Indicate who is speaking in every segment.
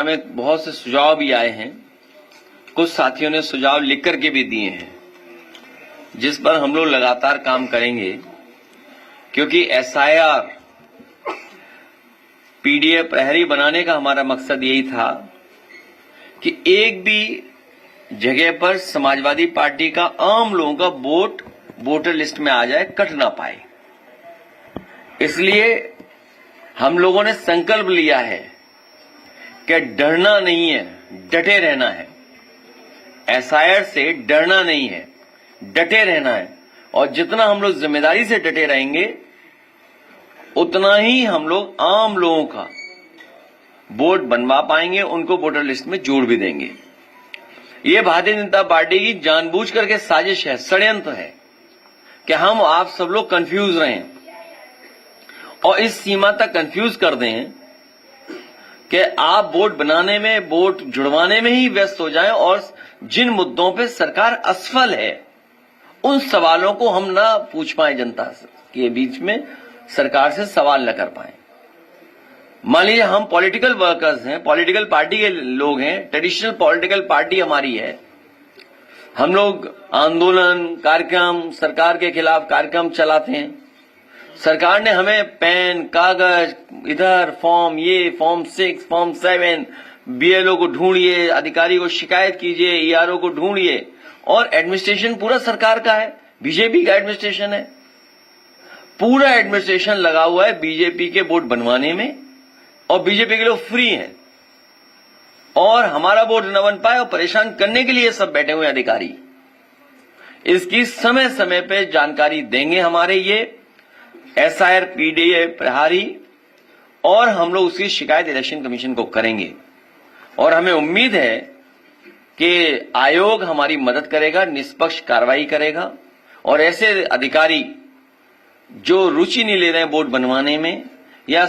Speaker 1: हमें बहुत से सुझाव भी आए हैं, कुछ साथियों ने सुझाव लिख करके भी दिए हैं, जिस पर हम लोग लगातार काम करेंगे, क्योंकि एसआईआर पीडीए प्रहरी बनाने का हमारा मकसद यही था कि एक भी जगह पर समाजवादी पार्टी का आम लोगों का वोट वोटर लिस्ट में आ जाए, कट ना पाए। इसलिए हम लोगों ने संकल्प लिया है कि डरना नहीं है, डटे रहना है। एसआईआर से डरना नहीं है, डटे रहना है। और जितना हम लोग जिम्मेदारी से डटे रहेंगे, उतना ही हम लोग आम लोगों का वोट बनवा पाएंगे, उनको वोटर लिस्ट में जोड़ भी देंगे। ये भारतीय जनता पार्टी की जानबूझ करके साजिश है, षड्यंत्र है कि हम आप सब लोग कंफ्यूज रहें और इस सीमा तक कंफ्यूज कर दें कि आप वोट बनाने में, वोट जुड़वाने में ही व्यस्त हो जाएं और जिन मुद्दों पे सरकार असफल है, उन सवालों को हम ना पूछ पाए, जनता के बीच में सरकार से सवाल न कर पाए। मान लीजिए हम पॉलिटिकल वर्कर्स हैं, पॉलिटिकल पार्टी के लोग हैं, ट्रेडिशनल पॉलिटिकल पार्टी हमारी है। हम लोग आंदोलन, कार्यक्रम, सरकार के खिलाफ कार्यक्रम चलाते हैं। सरकार ने हमें पेन, कागज, इधर फॉर्म, ये फॉर्म 6, फॉर्म 7, बीएलओ को ढूंढिए, अधिकारी को शिकायत कीजिए, ईआरओ को ढूंढिए, और एडमिनिस्ट्रेशन पूरा सरकार का है, बीजेपी का एडमिनिस्ट्रेशन है। पूरा एडमिनिस्ट्रेशन लगा हुआ है बीजेपी के वोट बनवाने में, और बीजेपी के लोग फ्री हैं और हमारा वोट न बन पाए और परेशान करने के लिए सब बैठे हुए अधिकारी। इसकी समय समय पे जानकारी देंगे हमारे ये एसआईआर पीडीए प्रहरी, और हम लोग उसकी शिकायत इलेक्शन कमीशन को करेंगे। और हमें उम्मीद है कि आयोग हमारी मदद करेगा, निष्पक्ष कार्रवाई करेगा, और ऐसे अधिकारी जो रुचि नहीं ले रहे हैं वोट बनवाने में या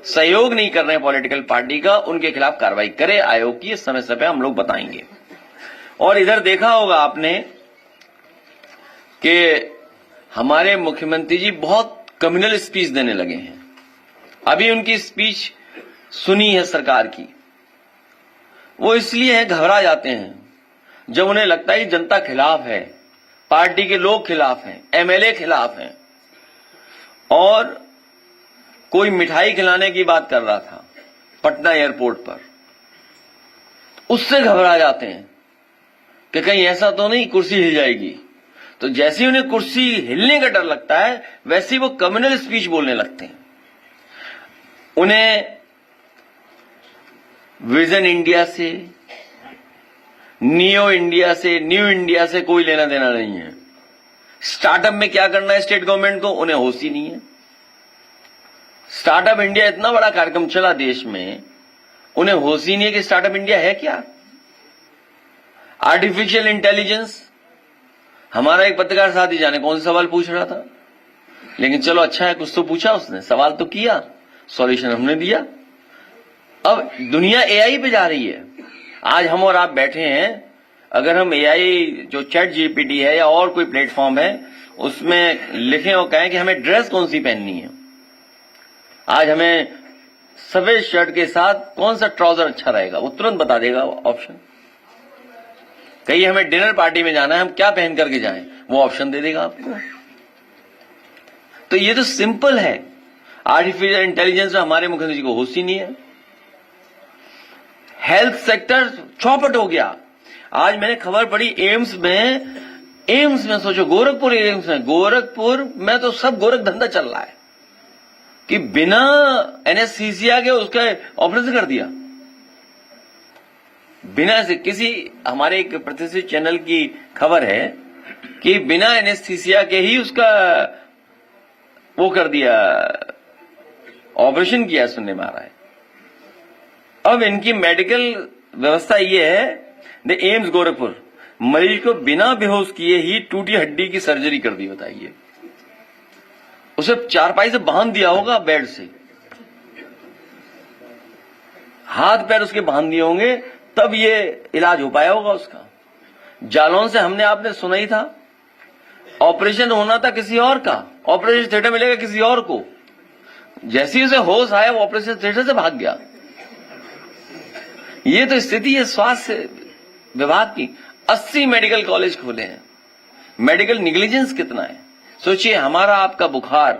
Speaker 1: सहयोग नहीं कर रहे हैं पॉलिटिकल पार्टी का, उनके खिलाफ कार्रवाई करे आयोग की। समय समय हम लोग बताएंगे। और इधर देखा होगा आपने कि हमारे मुख्यमंत्री जी बहुत कम्युनल स्पीच देने लगे हैं। अभी उनकी स्पीच सुनी है सरकार की, वो इसलिए है घबरा जाते हैं जब उन्हें लगता है जनता खिलाफ है, पार्टी के लोग खिलाफ हैं, एमएलए खिलाफ हैं। और कोई मिठाई खिलाने की बात कर रहा था पटना एयरपोर्ट पर, उससे घबरा जाते हैं कि कहीं ऐसा तो नहीं कुर्सी हिल जाएगी। तो जैसे ही उन्हें कुर्सी हिलने का डर लगता है, वैसे ही वो कम्युनल स्पीच बोलने लगते हैं। उन्हें विजन इंडिया से, न्यू इंडिया से कोई लेना देना नहीं है। स्टार्टअप में क्या करना है स्टेट गवर्नमेंट को, उन्हें होश ही नहीं है। स्टार्टअप इंडिया इतना बड़ा कार्यक्रम चला देश में, उन्हें होश ही नहीं है कि स्टार्टअप इंडिया है क्या। आर्टिफिशियल इंटेलिजेंस, हमारा एक पत्रकार साथी जाने कौन सा सवाल पूछ रहा था, लेकिन चलो अच्छा है कुछ तो पूछा उसने, सवाल तो किया, सॉल्यूशन हमने दिया। अब दुनिया एआई पे जा रही है। आज हम और आप बैठे हैं, अगर हम एआई जो चैट जीपीटी है या और कोई प्लेटफॉर्म है, उसमें लिखें और कहें कि हमें ड्रेस कौन सी पहननी है, आज हमें सफेद शर्ट के साथ कौन सा ट्राउजर अच्छा रहेगा, वो तुरंत बता देगा ऑप्शन। कहीं हमें डिनर पार्टी में जाना है, हम क्या पहन करके जाएं, वो ऑप्शन दे देगा आपको। तो ये तो सिंपल है। आर्टिफिशियल इंटेलिजेंस में हमारे मुख्यमंत्री को होश ही नहीं है। हेल्थ सेक्टर चौपट हो गया। आज मैंने खबर पड़ी एम्स में सोचो, गोरखपुर में तो सब गोरख धंधा चल रहा है कि बिना एनेस्थीसिया के उसका ऑपरेशन कर दिया, बिना से। किसी हमारे एक प्रतिष्ठित चैनल की खबर है कि बिना एनेस्थीसिया के ही उसका वो कर दिया, ऑपरेशन किया, सुनने में आ रहा है। अब इनकी मेडिकल व्यवस्था ये है, द एम्स गोरखपुर मरीज को बिना बेहोश किए ही टूटी हड्डी की सर्जरी कर दी। बताइए, उसे चारपाई से बांध दिया होगा, बेड से हाथ पैर उसके बांध दिए होंगे, तब ये इलाज हो पाया होगा उसका। जालौन से हमने आपने सुना ही था, ऑपरेशन होना था किसी और का, ऑपरेशन थिएटर मिलेगा किसी और को। जैसे ही उसे होश आया, वो ऑपरेशन थिएटर से भाग गया। ये तो स्थिति है स्वास्थ्य विभाग की। 80 मेडिकल कॉलेज खोले हैं। मेडिकल निग्लिजेंस कितना है सोचिए। हमारा आपका बुखार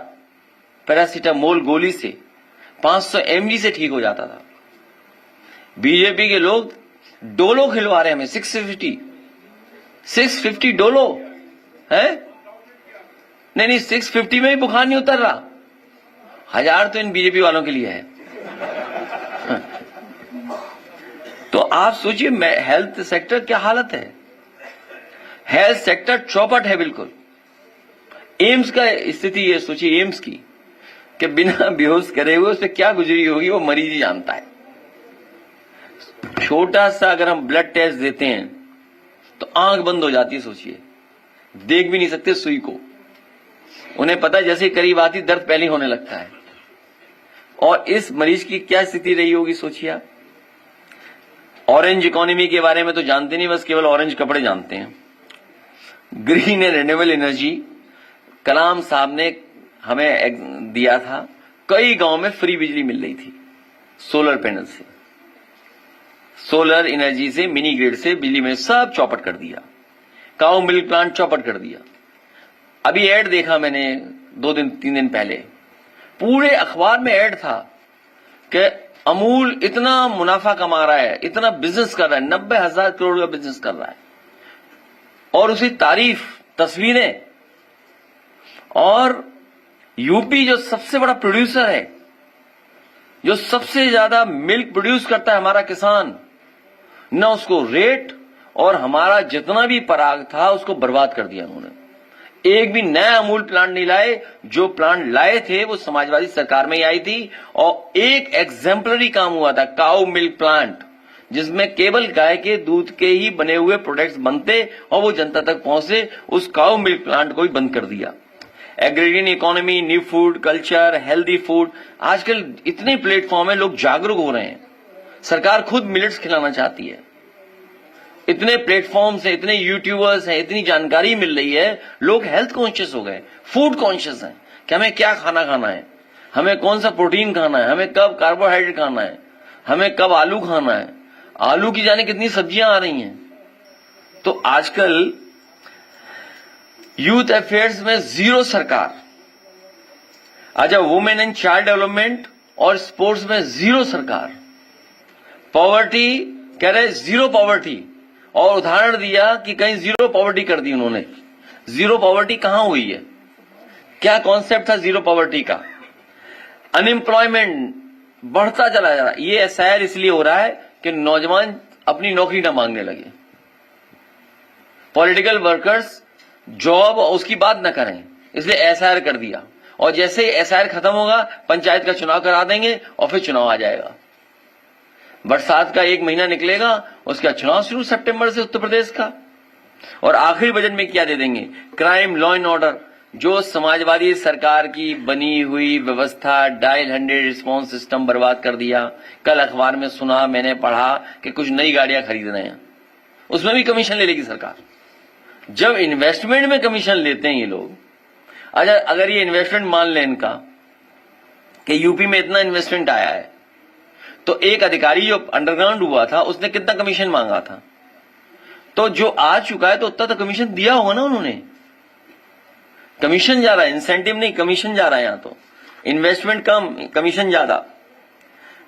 Speaker 1: पैरासीटामोल गोली से 500 mg से ठीक हो जाता था। बीजेपी के लोग डोलो खिलवा रहे हैं हमें 650 डोलो है। नहीं 650 में भी बुखार नहीं उतर रहा। 1000 तो इन बीजेपी वालों के लिए है। तो आप सोचिए हेल्थ सेक्टर क्या हालत है। हेल्थ सेक्टर चौपट है बिल्कुल। एम्स का स्थिति ये सोचिए, एम्स की कि बिना बेहोश करे हुए उस पर क्या गुजरी होगी वो मरीज ही जानता है। छोटा सा अगर हम ब्लड टेस्ट देते हैं तो आंख बंद हो जाती है। सोचिए, देख भी नहीं सकते सुई को। उन्हें पता है जैसे ही करीब आती दर्द पहले होने लगता है। और इस मरीज की क्या स्थिति रही होगी सोचिए आप। ऑरेंज इकोनॉमी के बारे में तो जानते नहीं, बस केवल ऑरेंज कपड़े जानते हैं। ग्रीन एंड रिन्यूएबल एनर्जी कलाम साहब ने हमें दिया था। कई गांव में फ्री बिजली मिल रही थी सोलर पैनल से, सोलर एनर्जी से, मिनी ग्रिड से बिजली में सब चौपट कर दिया। काऊ मिल्क प्लांट चौपट कर दिया। अभी ऐड देखा मैंने 2-3 दिन पहले, पूरे अखबार में ऐड था कि अमूल इतना मुनाफा कमा रहा है, इतना बिजनेस कर रहा है, 90,000 करोड़ का बिजनेस कर रहा है। और उसी तारीफ, तस्वीरें। और यूपी जो सबसे बड़ा प्रोड्यूसर है, जो सबसे ज्यादा मिल्क प्रोड्यूस करता है हमारा किसान, न उसको रेट और हमारा जितना भी पराग था उसको बर्बाद कर दिया उन्होंने। एक भी नया अमूल प्लांट नहीं लाए। जो प्लांट लाए थे वो समाजवादी सरकार में ही आई थी। और एक एग्जेम्पलरी काम हुआ था, काऊ मिल्क प्लांट, जिसमें केवल गाय के दूध के ही बने हुए प्रोडक्ट्स बनते और वो जनता तक पहुंचे। उस काऊ मिल्क प्लांट को ही बंद कर दिया। Agrarian economy, new food culture, healthy food, आजकल इतने प्लेटफॉर्म है, लोग जागरूक हो रहे हैं। सरकार खुद मिलेट्स खिलाना चाहती है। इतने प्लेटफॉर्म्स हैं, इतने यूट्यूबर्स हैं, इतनी जानकारी मिल रही है, लोग हेल्थ कॉन्शियस हो गए, फूड कॉन्शियस हैं कि हमें क्या खाना है, हमें कौन सा प्रोटीन खाना है, हमें कब कार्बोहाइड्रेट खाना है, हमें कब आलू खाना है। आलू की जाने कितनी सब्जियां आ रही हैं। तो आजकल यूथ अफेयर्स में जीरो सरकार। अच्छा, वुमेन एंड चाइल्ड डेवलपमेंट और स्पोर्ट्स में जीरो सरकार। पॉवर्टी कह रहे जीरो पॉवर्टी, और उदाहरण दिया कि कहीं जीरो पॉवर्टी कर दी उन्होंने। जीरो पॉवर्टी कहां हुई है, क्या कॉन्सेप्ट था जीरो पॉवर्टी का। अनएम्प्लॉयमेंट बढ़ता चला जा रहा है। ये एसआईआर इसलिए हो रहा है कि नौजवान अपनी नौकरी ना मांगने लगे, पॉलिटिकल वर्कर्स जॉब उसकी बात ना करें, इसलिए एसआईआर कर दिया। और जैसे ही एसआईआर खत्म होगा पंचायत का चुनाव करा देंगे और फिर चुनाव आ जाएगा। बरसात का 1 महीना निकलेगा, उसका चुनाव शुरू सितंबर से उत्तर प्रदेश का। और आखिरी बजट में क्या दे देंगे, क्राइम, लॉ एंड ऑर्डर, जो समाजवादी सरकार की बनी हुई व्यवस्था, डायल 100 रिस्पॉन्स सिस्टम बर्बाद कर दिया। कल अखबार में सुना, मैंने पढ़ा कि कुछ नई गाड़ियां खरीद रहे हैं, उसमें भी कमीशन ले लेगी सरकार। जब इन्वेस्टमेंट में कमीशन लेते हैं ये लोग। अच्छा, अगर ये इन्वेस्टमेंट मान लें इनका कि यूपी में इतना इन्वेस्टमेंट आया है, तो एक अधिकारी जो अंडरग्राउंड हुआ था उसने कितना कमीशन मांगा था, तो जो आ चुका है तो उतना तो कमीशन दिया होगा ना उन्होंने। कमीशन जा रहा है, इंसेंटिव नहीं, कमीशन जा रहा है। यहां तो इन्वेस्टमेंट कम, कमीशन ज्यादा।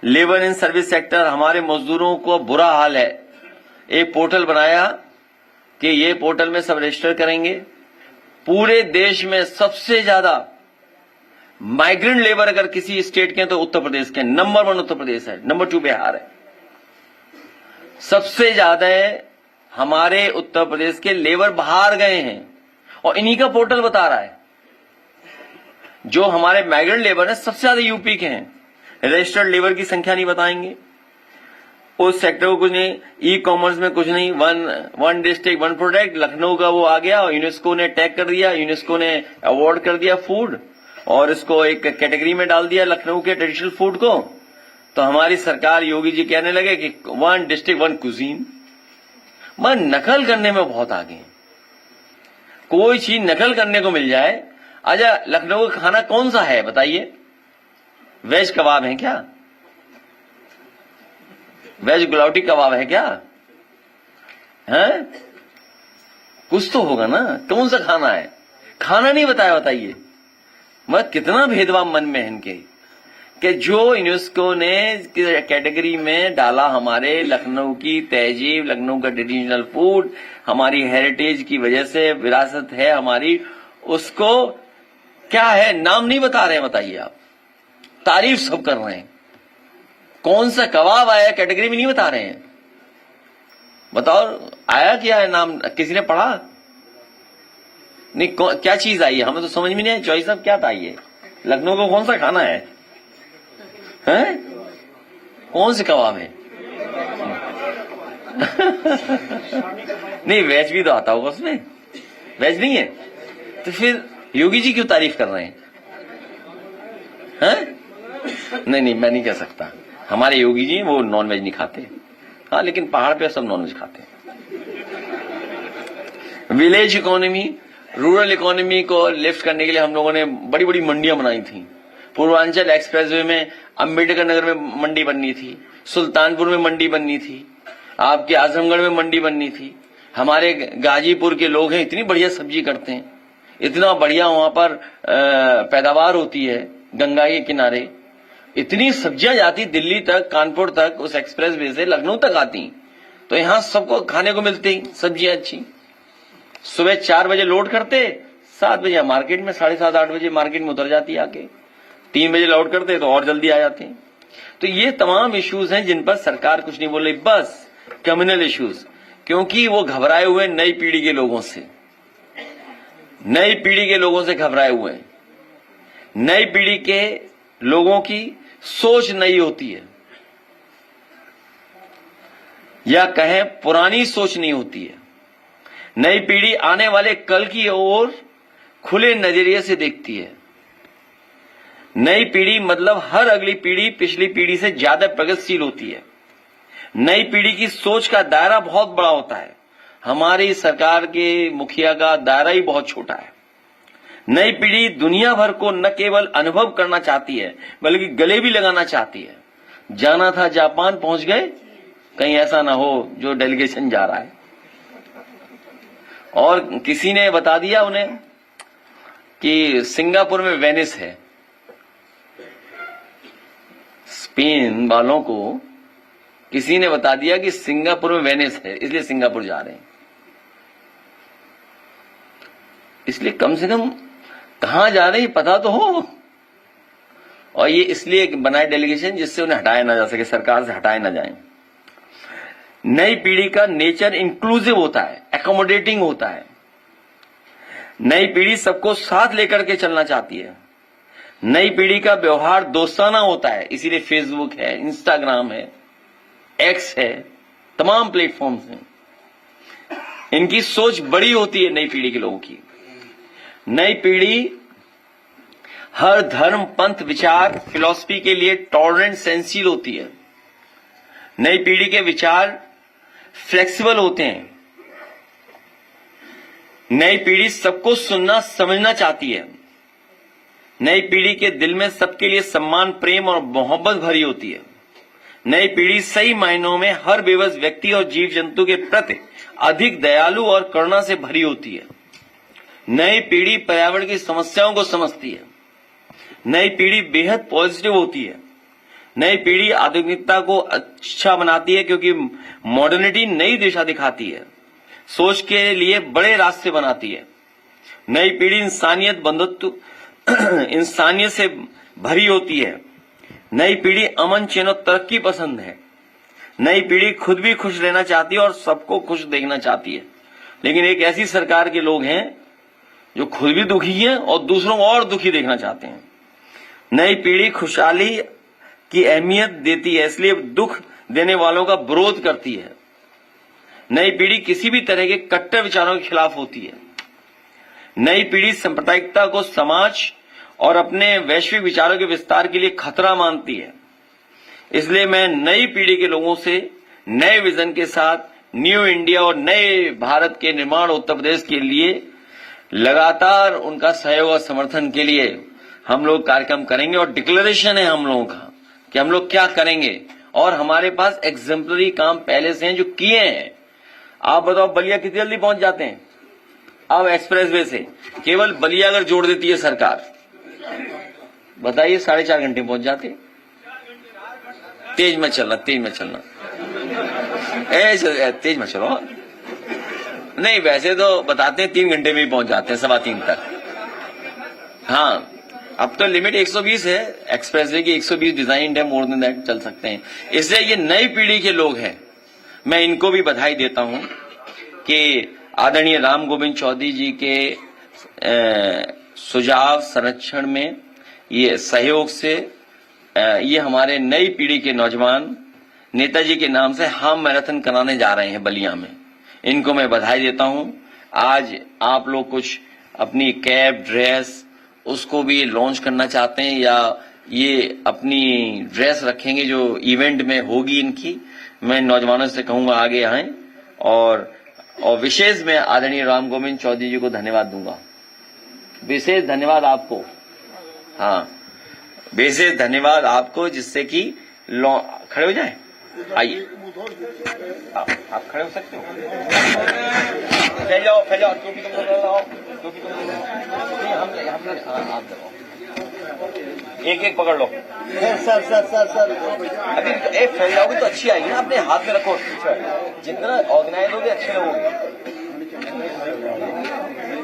Speaker 1: लेबर एंड सर्विस सेक्टर, हमारे मजदूरों को बुरा हाल है। एक पोर्टल बनाया कि ये पोर्टल में सब रजिस्टर करेंगे। पूरे देश में सबसे ज्यादा माइग्रेंट लेबर अगर किसी स्टेट के हैं तो उत्तर प्रदेश के। नंबर 1 उत्तर प्रदेश है, नंबर 2 बिहार है। सबसे ज्यादा हमारे उत्तर प्रदेश के लेबर बाहर गए हैं और इन्हीं का पोर्टल बता रहा है। जो हमारे माइग्रेंट लेबर है सबसे ज्यादा यूपी के हैं। रजिस्टर्ड लेबर की संख्या नहीं बताएंगे, उस सेक्टर को कुछ नहीं, ई कॉमर्स में कुछ नहीं। One district one product, Lucknow का वो आ गया और यूनेस्को ने टैग कर दिया, यूनेस्को ने अवार्ड कर दिया फूड और इसको एक कैटेगरी में डाल दिया लखनऊ के ट्रेडिशनल फूड को। तो हमारी सरकार, योगी जी कहने लगे कि 1 डिस्ट्रिक्ट 1 कुजीन। मैं नकल करने में बहुत आगे हैं, कोई चीज नकल करने को मिल जाए। अच्छा, लखनऊ का खाना कौन सा है बताइए, वेज कबाब है क्या? वेज गुलावटी कबाब है क्या? हैं? कुछ तो होगा ना, कौन सा खाना है? खाना नहीं बताया, बताइए। मत कितना भेदभाव मन में है इनके, कि जो यूनेस्को ने कैटेगरी में डाला हमारे लखनऊ की तहजीब, लखनऊ का ट्रेडिशनल फूड, हमारी हेरिटेज की वजह से विरासत है हमारी, उसको क्या है नाम नहीं बता रहे हैं। बताइए आप, तारीफ सब कर रहे हैं, कौन सा कबाब आया कैटेगरी में नहीं बता रहे हैं। बताओ आया क्या है नाम, किसी ने पढ़ा? नहीं, क्या चीज आई है हमें तो समझ में नहीं है। चॉइस साहब क्या था ये? लखनऊ को कौन सा खाना है? हैं? कौन से कबाब है? नहीं, वेज भी तो आता होगा उसमें, वेज नहीं है तो फिर योगी जी क्यों तारीफ कर रहे हैं? हैं? नहीं, मैं नहीं कह सकता। हमारे योगी जी वो नॉनवेज नहीं खाते, हाँ, लेकिन पहाड़ पे सब नॉनवेज खाते हैं। विलेज इकोनॉमी, रूरल इकोनॉमी को लिफ्ट करने के लिए हम लोगों ने बड़ी बड़ी मंडियां बनाई थी। पूर्वांचल एक्सप्रेसवे में अम्बेडकर नगर में मंडी बननी थी, सुल्तानपुर में मंडी बननी थी, आपके आजमगढ़ में मंडी बननी थी। हमारे गाजीपुर के लोग हैं, इतनी बढ़िया सब्जी करते हैं, इतना बढ़िया वहां पर पैदावार होती है गंगा के किनारे, इतनी सब्जियां जाती दिल्ली तक, कानपुर तक, उस एक्सप्रेसवे से लखनऊ तक आती, तो यहां सबको खाने को मिलती सब्जियां अच्छी। सुबह 4 बजे लोड करते, 7 बजे मार्केट में, 7:30 8 बजे मार्केट में उतर जाती आके, 3 बजे लोड करते तो और जल्दी आ जाते हैं। तो ये तमाम इश्यूज हैं जिन पर सरकार कुछ नहीं बोल रही, बस कम्युनल इश्यूज, क्योंकि वो घबराए हुए नई पीढ़ी के लोगों से, नई पीढ़ी के लोगों से घबराए हुए हैं। नई पीढ़ी के लोगों की सोच नई होती है, या कहें पुरानी सोच नहीं होती है। नई पीढ़ी आने वाले कल की ओर खुले नजरिए से देखती है। नई पीढ़ी मतलब हर अगली पीढ़ी पिछली पीढ़ी से ज्यादा प्रगतिशील होती है। नई पीढ़ी की सोच का दायरा बहुत बड़ा होता है, हमारी सरकार के मुखिया का दायरा ही बहुत छोटा है। नई पीढ़ी दुनिया भर को न केवल अनुभव करना चाहती है बल्कि गले भी लगाना चाहती है। जाना था जापान, पहुंच गए, कहीं ऐसा ना हो जो डेलीगेशन जा रहा है। और किसी ने बता दिया उन्हें कि सिंगापुर में वेनिस है। स्पेन वालों को किसी ने बता दिया कि सिंगापुर में वेनिस है, इसलिए सिंगापुर जा रहे हैं। इसलिए कम से कम कहां जा रहे हैं पता तो हो। और ये इसलिए बनाए डेलीगेशन जिससे उन्हें हटाया ना जा सके, सरकार से हटाए ना जाए। नई पीढ़ी का नेचर इंक्लूसिव होता है, एकोमोडेटिंग होता है। नई पीढ़ी सबको साथ लेकर के चलना चाहती है। नई पीढ़ी का व्यवहार दोस्ताना होता है, इसीलिए फेसबुक है, इंस्टाग्राम है, एक्स है, तमाम प्लेटफॉर्म्स हैं। इनकी सोच बड़ी होती है नई पीढ़ी के लोगों की। नई पीढ़ी हर धर्म, पंथ, विचार, फिलॉसफी के लिए टॉलरेंट, सेंसिटिव होती है। नई पीढ़ी के विचार फ्लेक्सिबल होते हैं। नई पीढ़ी सबको सुनना, समझना चाहती है। नई पीढ़ी के दिल में सबके लिए सम्मान, प्रेम और मोहब्बत भरी होती है। नई पीढ़ी सही मायनों में हर बेबस व्यक्ति और जीव जंतु के प्रति अधिक दयालु और करुणा से भरी होती है। नई पीढ़ी पर्यावरण की समस्याओं को समझती है। नई पीढ़ी बेहद पॉजिटिव होती है। नई पीढ़ी आधुनिकता को अच्छा बनाती है क्योंकि मॉडर्निटी नई दिशा दिखाती है, सोच के लिए बड़े रास्ते बनाती है। नई पीढ़ी इंसानियत, बंधुत्व, इंसानियत से भरी होती है। नई पीढ़ी अमन, चैन और तरक्की पसंद है। नई पीढ़ी खुद भी खुश रहना चाहती है और सबको खुश देखना चाहती है। लेकिन एक ऐसी सरकार के लोग हैं जो खुद भी दुखी हैं और दूसरों को और दुखी देखना चाहते हैं। नई पीढ़ी खुशहाली की अहमियत देती है, इसलिए दुख देने वालों का विरोध करती है। नई पीढ़ी किसी भी तरह के कट्टर विचारों के खिलाफ होती है। नई पीढ़ी सांप्रदायिकता को समाज और अपने वैश्विक विचारों के विस्तार के लिए खतरा मानती है। इसलिए मैं नई पीढ़ी के लोगों से नए विजन के साथ न्यू इंडिया और नए भारत के निर्माण उत्तर प्रदेश के लिए लगातार उनका सहयोग और समर्थन के लिए हम लोग कार्यक्रम करेंगे। और डिक्लेरेशन है हम लोगों का कि हम लोग क्या करेंगे और हमारे पास एग्जेम्पलरी काम पहले से हैं जो किए हैं। आप बताओ बलिया कितनी जल्दी पहुंच जाते हैं? अब एक्सप्रेसवे से केवल बलिया अगर जोड़ देती है सरकार, बताइए 4.5 घंटे पहुंच जाते। तेज मत चलना, तेज मत चलना, तेज मत चलो। नहीं, वैसे तो बताते हैं 3 घंटे में ही पहुंच जाते हैं, 3:15 तक। हाँ, अब तो लिमिट 120 है, एक्सप्रेसवे की 120 डिजाइन है, मोर देन दैट चल सकते हैं। इसलिए ये नई पीढ़ी के लोग हैं, मैं इनको भी बधाई देता हूं कि आदरणीय राम गोविंद चौधरी जी के सुझाव संरक्षण में, ये सहयोग से ये हमारे नई पीढ़ी के नौजवान नेताजी के नाम से हाफ मैराथन कराने जा रहे हैं बलिया में। इनको मैं बधाई देता हूं। आज आप लोग कुछ अपनी कैप, ड्रेस उसको भी लॉन्च करना चाहते हैं या ये अपनी ड्रेस रखेंगे जो इवेंट में होगी इनकी, मैं नौजवानों से कहूंगा आगे आएं। और विशेष मैं आदरणीय राम गोविंद चौधरी जी को धन्यवाद दूंगा, विशेष धन्यवाद आपको। हाँ, विशेष धन्यवाद आपको, जिससे कि खड़े हो जाए। आइए, आप खड़े हो सकते हो। फैल जाओ, फैल जाओ, टोपी तुम लगाओ, टोपी तुम लगाओ। आप लगाओ, एक एक पकड़ लो। सर अभी एक फैल जाओगे तो अच्छी आएगी ना, अपने हाथ में रखो। जितना ऑर्गेनाइज होगे अच्छे लोगोगे।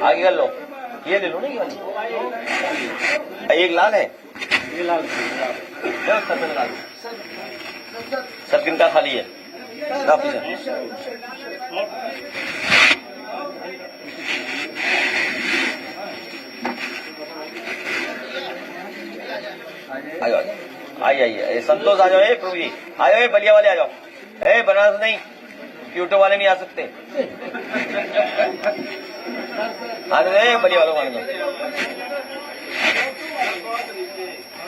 Speaker 1: आगे कर लो, ये ले लो ना, ये एक लाल है, ये लाल सब किनका खाली है? आइए, संतोष आ जाओ, प्रभु जी आ जाओ, बलिया वाले आ जाओ। बनारस नहीं, क्यूटो वाले नहीं आ सकते। आने बलिया वालों को आने दो,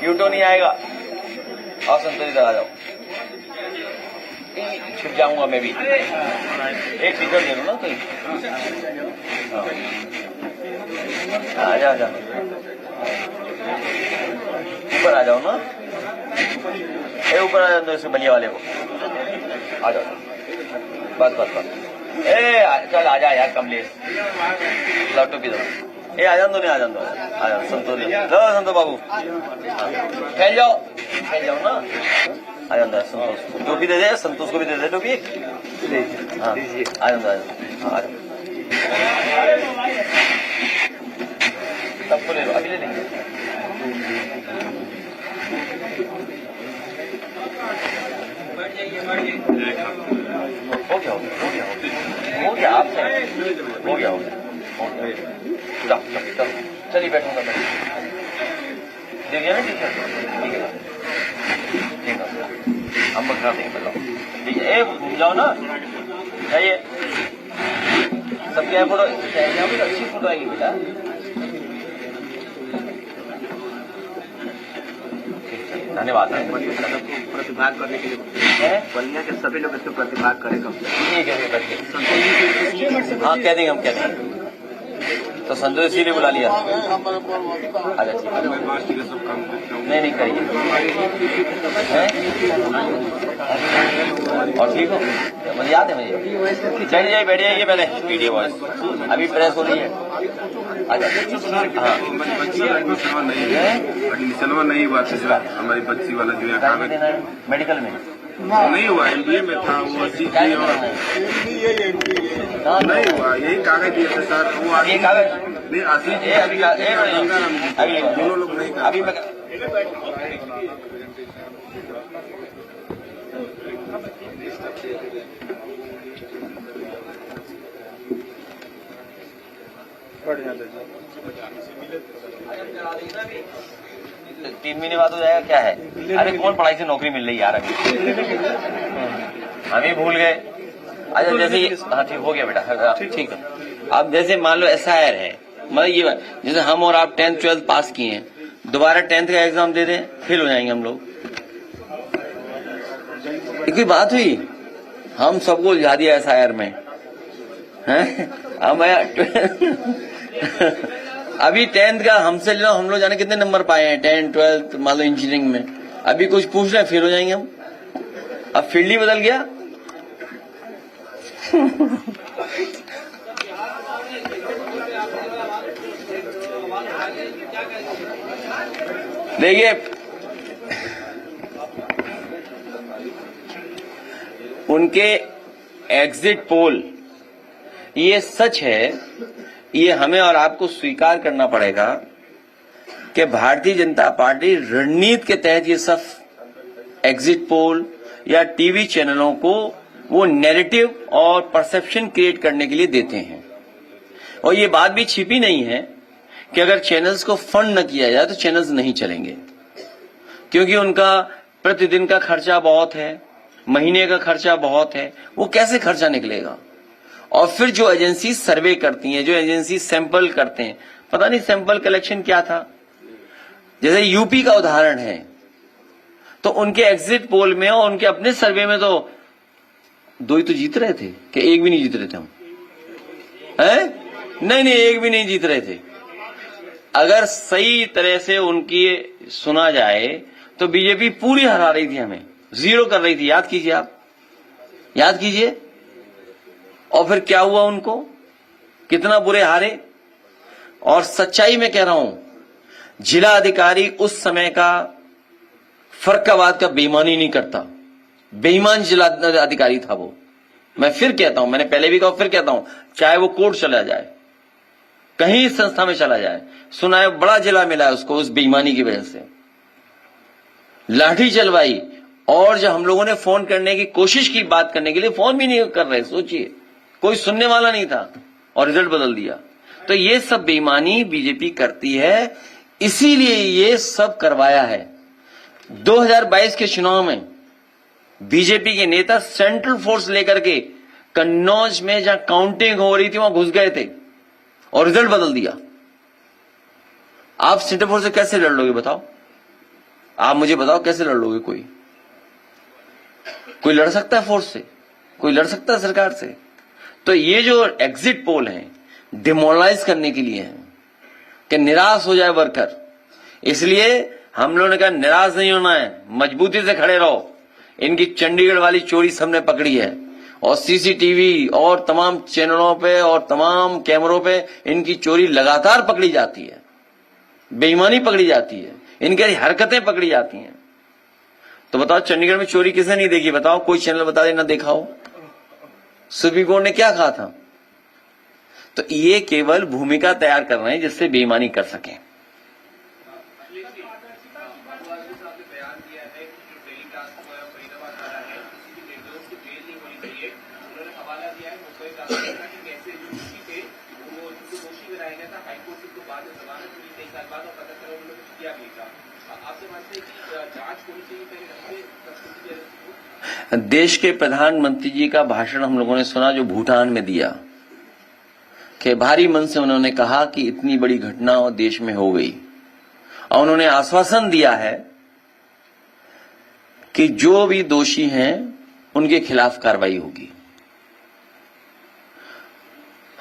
Speaker 1: क्यूटो नहीं आएगा। और संतोष इधर आ जाओ, छिप जाऊंगा मैं भी। एक टिकट दे दो ना कोई। आ जाओ, ऊपर आ जाओ ना, ऊपर आ जाओ इसके बलिया वाले को। आ जाओ, बस। चल आ जा यार कमलेश, लौटो भी दो। आ जाओ, संतोष संतोष बाबू, फैल जाओ ना। आ जाओ संतोष, टोपी दे दे, संतोष को भी दे दे टोपी। हाँ, आ जाओ, सबको ले लो, अभी ले लेंगे। हो गया आपसे, हो गया। चलिए बैठूंगा मैं, देखिए ना, ठीक है, हम बखरा देंगे। ठीक है, घूम जाओ ना, चाहिए सबके फोटो चाहिए, अच्छी फोटो आएगी बेटा। धन्यवाद प्रतिभाग करने के लिए, बलिया के सभी लोग इसको प्रतिभाग करेगा। ठीक है, हाँ कह देंगे, हम कह देंगे। तो संतोष इसीलिए बुला लिया। अच्छा ठीक है, नहीं करिए। और ठीक हो, मुझे याद है मुझे। चलिए बैठ जाइए, पहले वीडियो वॉइस अभी प्रेस हो रही है। अच्छा हाँ,
Speaker 2: एडमिशन नहीं हुआ था हमारी बच्ची वाला जो है
Speaker 1: मेडिकल में
Speaker 2: नहीं हुआ, MBA में था वो, नहीं हुआ, यही कागज दिए थे सर। वो
Speaker 1: ये कागज
Speaker 2: नहीं,
Speaker 1: अभी
Speaker 2: दोनों लोग नहीं
Speaker 1: अभी तीन महीने बाद हो जाएगा, क्या है? अरे कौन पढ़ाई से नौकरी मिल रही यार, अभी हम ही भूल गए। अच्छा जैसे हाँ ठीक हो गया बेटा, ठीक है। अब जैसे मान लो SIR है, मतलब ये जैसे हम और आप 10th 12th पास किए हैं, दोबारा 10th का एग्जाम दे दें, फेल हो जाएंगे हम लोग। कोई बात हुई, हम सबको उलझा दिया SIR में हैं। अभी 10th का हमसे ले लो, हम लोग जाने कितने नंबर पाए हैं 10th 12th मान लो इंजीनियरिंग में, अभी कुछ पूछ रहे हैं फेल हो जाएंगे हम। अब फील्ड ही बदल गया। देखिए, उनके एग्जिट पोल, ये सच है, ये हमें और आपको स्वीकार करना पड़ेगा कि भारतीय जनता पार्टी रणनीति के तहत ये सब एग्जिट पोल या टीवी चैनलों को वो नैरेटिव और परसेप्शन क्रिएट करने के लिए देते हैं। और ये बात भी छिपी नहीं है कि अगर चैनल्स को फंड न किया जाए तो चैनल्स नहीं चलेंगे, क्योंकि उनका प्रतिदिन का खर्चा बहुत है, महीने का खर्चा बहुत है, वो कैसे खर्चा निकलेगा। और फिर जो एजेंसी सर्वे करती हैं, जो एजेंसी सैंपल करते हैं, पता नहीं सैंपल कलेक्शन क्या था। जैसे यूपी का उदाहरण है, तो उनके एग्जिट पोल में और उनके अपने सर्वे में तो 2 ही तो जीत रहे थे कि एक भी नहीं जीत रहे थे हम, हैं? नहीं, एक भी नहीं जीत रहे थे। अगर सही तरह से उनकी सुना जाए तो बीजेपी पूरी हरा रही थी, हमें 0 कर रही थी। याद कीजिए, आप याद कीजिए। और फिर क्या हुआ, उनको कितना बुरे हारे। और सच्चाई में कह रहा हूं, जिला अधिकारी उस समय का फर्काबाद का बेईमानी नहीं करता, बेईमान जिला अधिकारी था वो। मैं फिर कहता हूं, मैंने पहले भी कहा, फिर कहता हूं, चाहे वो कोर्ट चला जाए, कहीं संस्था में चला जाए, सुना है बड़ा जिला मिला है उसको उस बेईमानी की वजह से, लाठी चलवाई। और जब हम लोगों ने फोन करने की कोशिश की, बात करने के लिए, फोन भी नहीं कर रहे, सोचिए, कोई सुनने वाला नहीं था, और रिजल्ट बदल दिया। तो ये सब बेईमानी बीजेपी करती है, इसीलिए ये सब करवाया है। 2022 के चुनाव में बीजेपी के नेता सेंट्रल फोर्स लेकर के कन्नौज में जहां काउंटिंग हो रही थी वहां घुस गए थे और रिजल्ट बदल दिया। आप सेंट्रल फोर्स से कैसे लड़ लोगे, बताओ? आप मुझे बताओ, कैसे लड़ लोगे? कोई लड़ सकता है फोर्स से? कोई लड़ सकता है सरकार से? तो ये जो एग्जिट पोल है, डिमोरलाइज करने के लिए है कि निराश हो जाए वर्कर। इसलिए हम लोगों ने कहा निराश नहीं होना है, मजबूती से खड़े रहो। इनकी चंडीगढ़ वाली चोरी सबने पकड़ी है, और सीसीटीवी और तमाम चैनलों पे और तमाम कैमरों पे इनकी चोरी लगातार पकड़ी जाती है, बेईमानी पकड़ी जाती है, इनकी हरकतें पकड़ी जाती हैं। तो बताओ, चंडीगढ़ में चोरी किसने नहीं देखी? बताओ, कोई चैनल बता देना देखा हो। सुप्रीम कोर्ट ने क्या कहा था? तो ये केवल भूमिका तैयार कर रहे हैं जिससे बेईमानी कर सकें। देश के प्रधानमंत्री जी का भाषण हम लोगों ने सुना, जो भूटान में दिया, कि भारी मन से उन्होंने कहा कि इतनी बड़ी घटना देश में हो गई, और उन्होंने आश्वासन दिया है कि जो भी दोषी हैं उनके खिलाफ कार्रवाई होगी।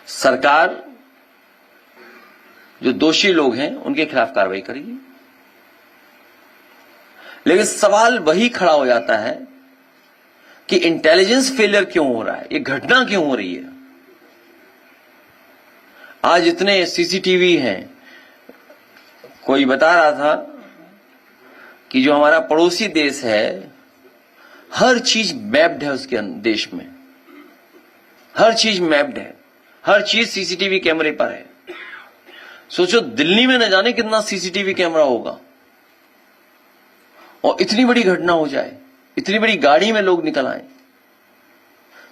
Speaker 1: सरकार जो दोषी लोग हैं उनके खिलाफ कार्रवाई करेगी। लेकिन सवाल वही खड़ा हो जाता है कि इंटेलिजेंस फेलियर क्यों हो रहा है, ये घटना क्यों हो रही है। आज इतने सीसीटीवी हैं, कोई बता रहा था कि जो हमारा पड़ोसी देश है, हर चीज मैप्ड है उसके देश में, हर चीज मैप्ड है, हर चीज सीसीटीवी कैमरे पर है। सोचो, दिल्ली में न जाने कितना सीसीटीवी कैमरा होगा, और इतनी बड़ी घटना हो जाए, इतनी बड़ी गाड़ी में लोग निकल आए।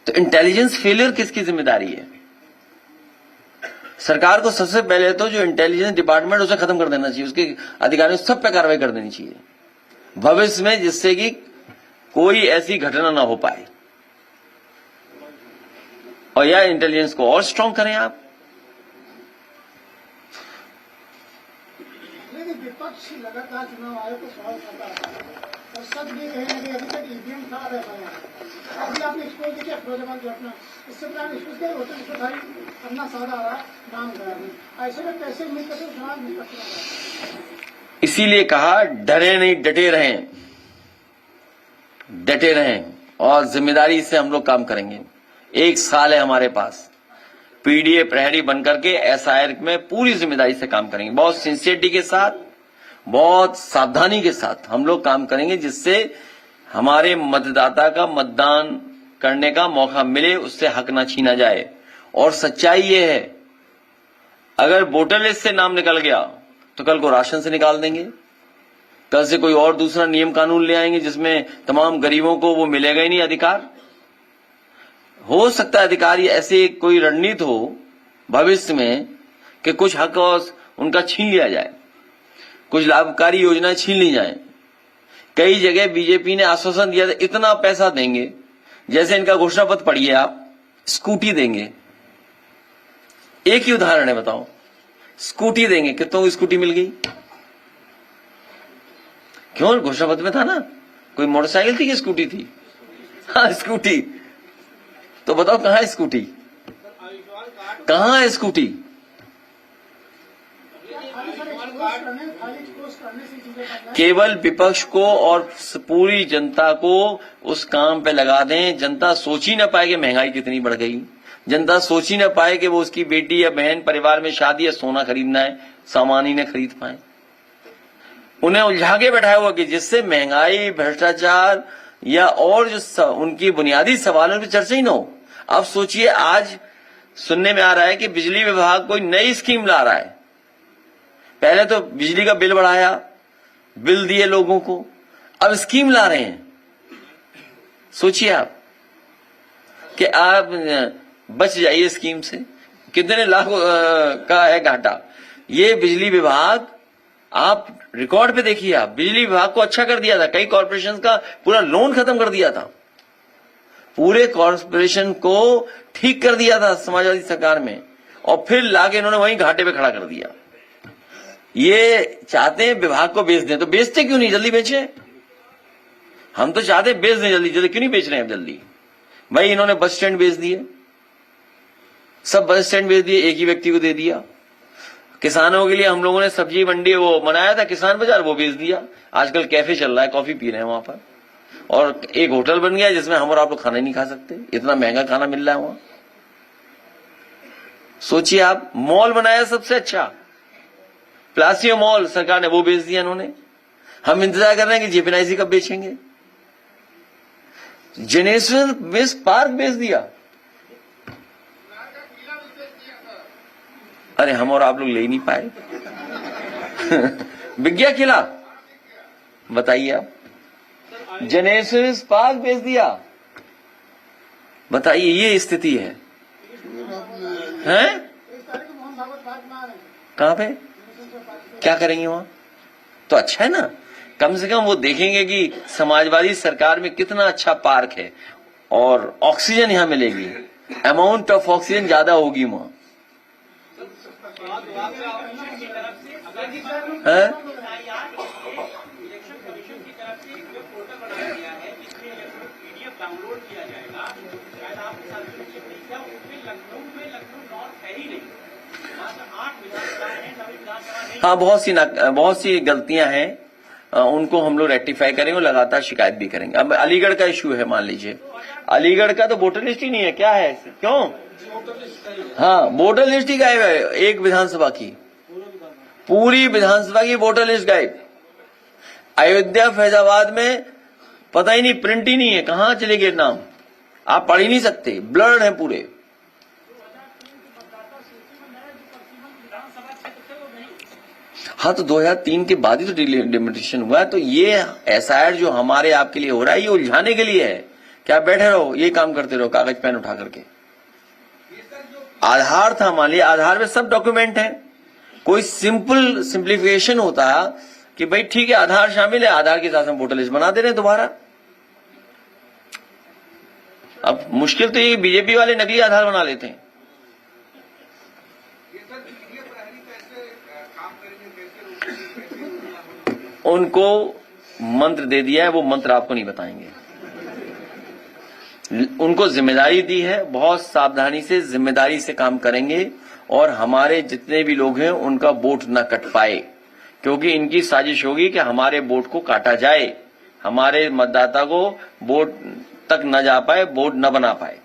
Speaker 1: तो इंटेलिजेंस फेलियर किसकी जिम्मेदारी है? सरकार को सबसे पहले तो जो इंटेलिजेंस डिपार्टमेंट उसे खत्म कर देना चाहिए, उसके अधिकारियों सब पे कार्रवाई कर देनी चाहिए भविष्य में, जिससे कि कोई ऐसी घटना ना हो पाए। और या इंटेलिजेंस को और स्ट्रांग करें आप।
Speaker 3: विपक्ष लगातार चुनाव आयोग को सवाल करता है, और सब ये कहेंगे अभी तक ईवीएम था, अभी आपने एक्सपोज किया फिरोजाबाद की घटना, इससे पहले एक्सपोज किया होटल सुधारी अपना सादा आ रहा नाम गया, ऐसे में कैसे मिल करके चुनाव नहीं कर सकता।
Speaker 1: इसीलिए कहा डरे नहीं, डटे रहें, डटे रहें। और जिम्मेदारी से हम लोग काम करेंगे। 1 साल है हमारे पास, पीडीए प्रहरी बनकर के एसआईआर में पूरी जिम्मेदारी से काम करेंगे। बहुत सिंसियरिटी के साथ, बहुत सावधानी के साथ हम लोग काम करेंगे, जिससे हमारे मतदाता का मतदान करने का मौका मिले, उससे हक ना छीना जाए। और सच्चाई ये है, अगर वोटर लिस्ट से नाम निकल गया तो कल को राशन से निकाल देंगे, कल से कोई और दूसरा नियम कानून ले आएंगे जिसमें तमाम गरीबों को वो मिलेगा ही नहीं अधिकार। हो सकता है अधिकारी ऐसे कोई रणनीति हो भविष्य में कि कुछ हक और उनका छीन लिया जाए, कुछ लाभकारी योजनाएं छीन ली जाएं। कई जगह बीजेपी ने आश्वासन दिया था इतना पैसा देंगे, जैसे इनका घोषणा पत्र पढ़िए आप, स्कूटी देंगे। एक ही उदाहरण है, बताओ, स्कूटी देंगे, कितनों को स्कूटी मिल गई? क्यों? घोषणा पत्र में था ना। कोई मोटरसाइकिल थी कि स्कूटी थी? हाँ, स्कूटी। तो बताओ कहां है स्कूटी? कहां है स्कूटी? केवल विपक्ष को और पूरी जनता को उस काम पे लगा दें। जनता सोच ही ना पाए कि महंगाई कितनी बढ़ गई, जनता सोच ही ना पाए कि वो उसकी बेटी या बहन परिवार में शादी या सोना खरीदना है, सामान ही न खरीद पाए। उन्हें उलझा के बैठाया हुआ कि जिससे महंगाई, भ्रष्टाचार या और जो उनकी बुनियादी सवालों पर चर्चा ही न हो। अब सोचिए, आज सुनने में आ रहा है कि बिजली विभाग कोई नई स्कीम ला रहा है। पहले तो बिजली का बिल बढ़ाया, बिल दिए लोगों को, अब स्कीम ला रहे हैं। सोचिए आप कि आप बच जाइए स्कीम से, कितने लाख का है घाटा। ये बिजली विभाग, आप रिकॉर्ड पे देखिए, आप बिजली विभाग को अच्छा कर दिया था, कई कॉर्पोरेशन का पूरा लोन खत्म कर दिया था, पूरे कॉर्पोरेशन को ठीक कर दिया था समाजवादी सरकार में, और फिर लाके इन्होंने वहीं घाटे पे खड़ा कर दिया। ये चाहते हैं विभाग को बेच दें, तो बेचते क्यों नहीं? जल्दी बेचें। हम तो चाहते हैं बेच दें जल्दी जल्दी, क्यों नहीं बेच रहे हैं जल्दी? भाई इन्होंने बस स्टैंड बेच दिए, सब बस स्टैंड बेच दिए, एक ही व्यक्ति को दे दिया। किसानों के लिए हम लोगों ने सब्जी मंडी वो बनाया था, किसान बाजार, वो बेच दिया। आजकल कैफे चल रहा है, कॉफी पी रहे हैं वहां पर, और एक होटल बन गया जिसमें हम और आप लोग खाना नहीं खा सकते, इतना महंगा खाना मिल रहा है वहां। सोचिए आप, मॉल बनाया सबसे अच्छा, प्लासियो मॉल सरकार ने, वो बेच दिया इन्होंने। हम इंतजार कर रहे हैं कि जेपीएनआईसी कब बेचेंगे। जेनेश्वर मिस पार्क बेच दिया। अरे हम और आप लोग ले ही नहीं पाए। विज्ञा किला, बताइए आप, जनेश्वर पार्क बेच दिया। बताइए, ये स्थिति है। हैं? कहां पे? क्या करेंगे वहां? तो अच्छा है ना, कम से कम वो देखेंगे कि समाजवादी सरकार में कितना अच्छा पार्क है, और ऑक्सीजन यहां मिलेगी, अमाउंट ऑफ ऑक्सीजन ज्यादा होगी वहां। है? हाँ, बहुत सी गलतियां हैं, उनको हम लोग रेक्टिफाई करेंगे और लगातार शिकायत भी करेंगे। अब अलीगढ़ का इश्यू है, मान लीजिए अलीगढ़ का तो वोटर लिस्ट ही नहीं है, क्या है, क्यों? हाँ, वोटर लिस्ट ही गायब है, एक विधानसभा की, पूरी विधानसभा की वोटर लिस्ट गायब। अयोध्या, फैजाबाद में पता ही नहीं, प्रिंट ही नहीं है, कहां चले गए नाम, आप पढ़ ही नहीं सकते, ब्लर्ड है पूरे। हाँ, तो 2003 के बाद ही तो डिलिमिटेशन हुआ है। तो ये एसआईआर जो हमारे आपके लिए हो रहा है, ये उलझाने के लिए है कि आप बैठे रहो, ये काम करते रहो, कागज पेन उठा करके। आधार था, मान लिया आधार में सब डॉक्यूमेंट है, कोई सिंप्लीफिकेशन होता कि भाई ठीक है आधार शामिल है, आधार के साथ हम वोटर लिस्ट बना दे रहे हैं दोबारा। अब मुश्किल तो ये बीजेपी वाले नकली आधार बना लेते हैं। उनको मंत्र दे दिया है, वो मंत्र आपको नहीं बताएंगे। उनको जिम्मेदारी दी है, बहुत सावधानी से जिम्मेदारी से काम करेंगे, और हमारे जितने भी लोग हैं उनका वोट न कट पाए, क्योंकि इनकी साजिश होगी कि हमारे वोट को काटा जाए, हमारे मतदाता को वोट तक न जा पाए, बोर्ड न बना पाए।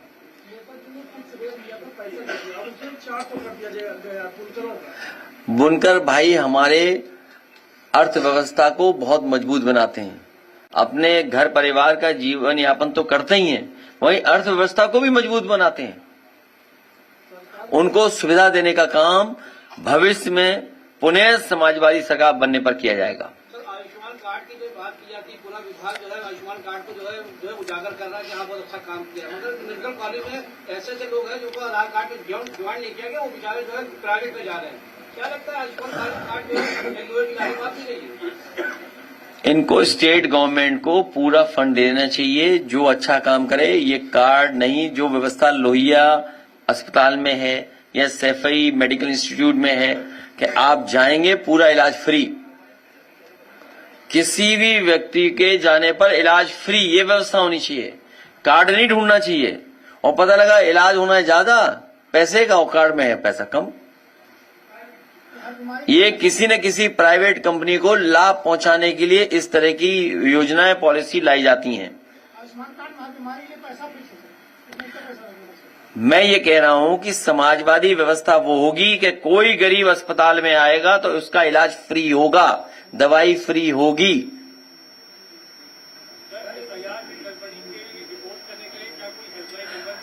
Speaker 1: बुनकर भाई हमारे अर्थव्यवस्था को बहुत मजबूत बनाते हैं, अपने घर परिवार का जीवन यापन तो करते ही हैं, वहीं अर्थव्यवस्था को भी मजबूत बनाते हैं। उनको सुविधा देने का काम भविष्य में पुनः समाजवादी सरकार बनने पर किया जाएगा।
Speaker 4: आयुष्मान कार्ड की जो बात की जाती है, पूरा विभाग जो है आयुष्मान कार्ड को जो है उजागर कर रहा है कि हाँ बहुत अच्छा काम किया, मगर मेडिकल कॉलेज में ऐसे लोग हैं जिनको आधार कार्ड में ज्वाइन नहीं किया गया, वो बेचारे जो है प्राइवेट में जा रहे हैं। क्या लगता है आयुष्मान कार्ड में एक लोहे की गाड़ी बात नहीं रही?
Speaker 1: इनको स्टेट गवर्नमेंट को पूरा फंड देना चाहिए, जो अच्छा काम करे। ये कार्ड नहीं, जो व्यवस्था लोहिया अस्पताल में है या सैफई मेडिकल इंस्टीट्यूट में है कि आप जाएंगे पूरा इलाज फ्री, किसी भी व्यक्ति के जाने पर इलाज फ्री, ये व्यवस्था होनी चाहिए। कार्ड नहीं ढूंढना चाहिए और पता लगा इलाज होना है ज्यादा पैसे का और कार्ड में है पैसा कम। ये किसी न किसी प्राइवेट कंपनी को लाभ पहुंचाने के लिए इस तरह की योजनाएं पॉलिसी लाई जाती हैं।
Speaker 3: आयुष्मान कार्ड में बीमारी के पैसा फिक्स होता है।
Speaker 1: मैं ये कह रहा हूं कि समाजवादी व्यवस्था वो होगी कि कोई गरीब अस्पताल में आएगा तो उसका इलाज फ्री होगा, दवाई फ्री होगी।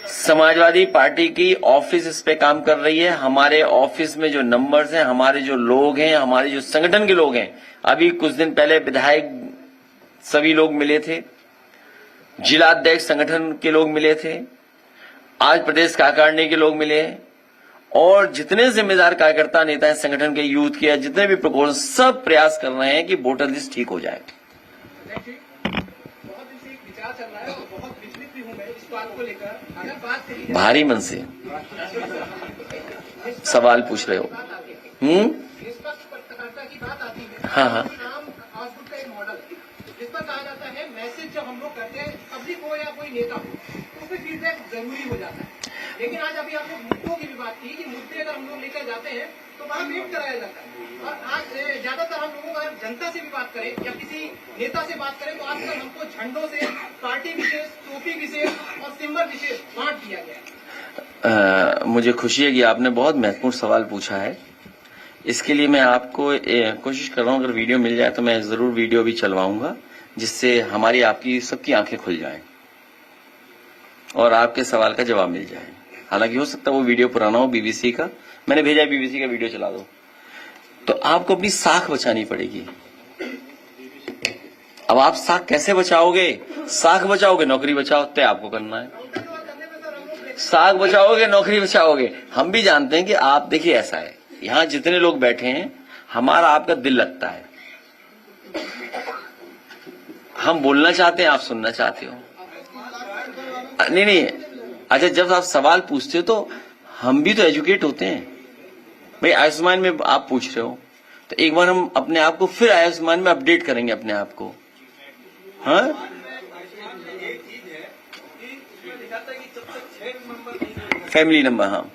Speaker 1: समाजवादी पार्टी की ऑफिस इस पे काम कर रही है। हमारे ऑफिस में जो नंबर्स हैं, हमारे जो लोग हैं, हमारे जो संगठन के लोग हैं, अभी कुछ दिन पहले विधायक सभी लोग मिले थे, जिलाध्यक्ष संगठन के लोग मिले थे, आज प्रदेश कार्यकारिणी के लोग मिले, और जितने जिम्मेदार कार्यकर्ता नेता हैं संगठन के, यूथ के, जितने भी प्रकोष्ठ, सब प्रयास कर रहे हैं कि वोटर लिस्ट ठीक हो जाए।
Speaker 4: बहुत दिन से एक विचार चल रहा है और बहुत विचलित भी हूं मैं इस बात को लेकर। अगर बात करी
Speaker 1: भारी मन से सवाल पूछ रहे हो।
Speaker 4: निष्पक्ष पत्रकारिता की बात आती है,
Speaker 1: हाँ हाँ,
Speaker 4: आउटपुट का एक मॉडल जिस पर कहा जाता है मैसेज जब हम लोग करते हैं पब्लिक हो या कोई नेता हो तो उसमें फीडबैक जरूरी हो जाता है। लेकिन आज अभी आपने मुद्दों की भी बात की कि मुद्दे अगर हम लोग लेकर जाते हैं तो वहाँ वेट कराया जाता है, और आज ज्यादातर हम लोगों को अगर जनता से भी बात करें या किसी नेता से बात करें तो आजकल हमको झंडों से पार्टी विशेष, टोपी विशेष और सिंबल विशेष बांट दिया गया है।
Speaker 1: मुझे खुशी है कि आपने बहुत महत्वपूर्ण सवाल पूछा है। इसके लिए मैं आपको कोशिश कर रहा हूं, अगर वीडियो मिल जाए तो मैं जरूर वीडियो भी चलवाऊंगा, जिससे हमारी आपकी सबकी आंखें खुल जाएं और आपके सवाल का जवाब मिल जाए। हालांकि हो सकता है वो वीडियो पुराना हो, बीबीसी का, मैंने भेजा है बीबीसी का वीडियो चला दो। तो आपको अपनी साख बचानी पड़ेगी। अब आप साख कैसे बचाओगे? साख बचाओगे, नौकरी बचाओ, तय आपको करना है। साख बचाओगे, नौकरी बचाओगे। हम भी जानते हैं कि आप, देखिए ऐसा है, यहाँ जितने लोग बैठे हैं हमारा आपका दिल लगता है, हम बोलना चाहते हैं, आप सुनना चाहते हो। नहीं, अच्छा, जब आप सवाल पूछते हो तो हम भी तो एजुकेट होते हैं भाई। आयुष्मान में आप पूछ रहे हो तो एक बार हम अपने आप को फिर आयुष्मान में अपडेट करेंगे अपने आप को। हाँ, फैमिली नंबर, हाँ।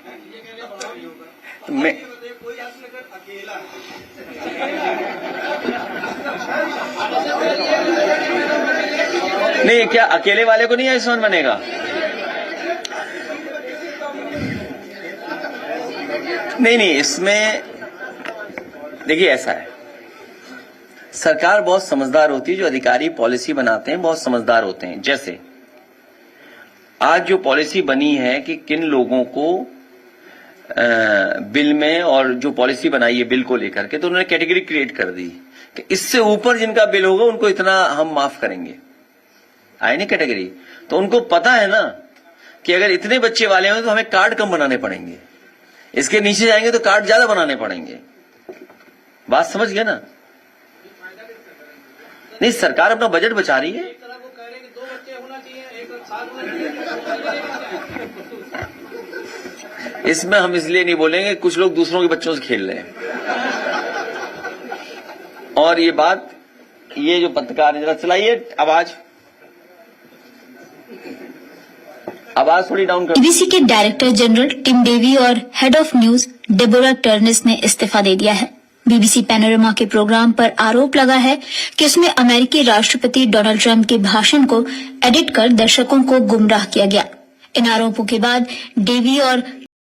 Speaker 1: मैं नहीं, क्या अकेले वाले को नहीं आयुष्मान बनेगा? नहीं, इसमें देखिए ऐसा है, सरकार बहुत समझदार होती है, जो अधिकारी पॉलिसी बनाते हैं बहुत समझदार होते हैं। जैसे आज जो पॉलिसी बनी है कि किन लोगों को बिल में, और जो पॉलिसी बनाई है बिल को लेकर के, तो उन्होंने कैटेगरी क्रिएट कर दी कि इससे ऊपर जिनका बिल होगा उनको इतना हम माफ करेंगे। आए नहीं कैटेगरी, तो उनको पता है ना कि अगर इतने बच्चे वाले होंगे तो हमें कार्ड कम बनाने पड़ेंगे, इसके नीचे जाएंगे तो कार्ड ज्यादा बनाने पड़ेंगे। बात समझ गए ना? नहीं, सरकार अपना बजट बचा रही है। इसमें हम इसलिए नहीं बोलेंगे, कुछ लोग दूसरों के बच्चों से खेल रहे हैं। और ये बात, ये जो पत्रकार, जरा चलाइए आवाज थोड़ी डाउन कर।
Speaker 5: बीबीसी के डायरेक्टर जनरल टिम डेवी और हेड ऑफ न्यूज डेबोरा टर्नेस ने इस्तीफा दे दिया है। बीबीसी पैनोरमा के प्रोग्राम पर आरोप लगा है कि उसमें अमेरिकी राष्ट्रपति डोनाल्ड ट्रंप के भाषण को एडिट कर दर्शकों को गुमराह किया गया। इन आरोपों के बाद डेवी और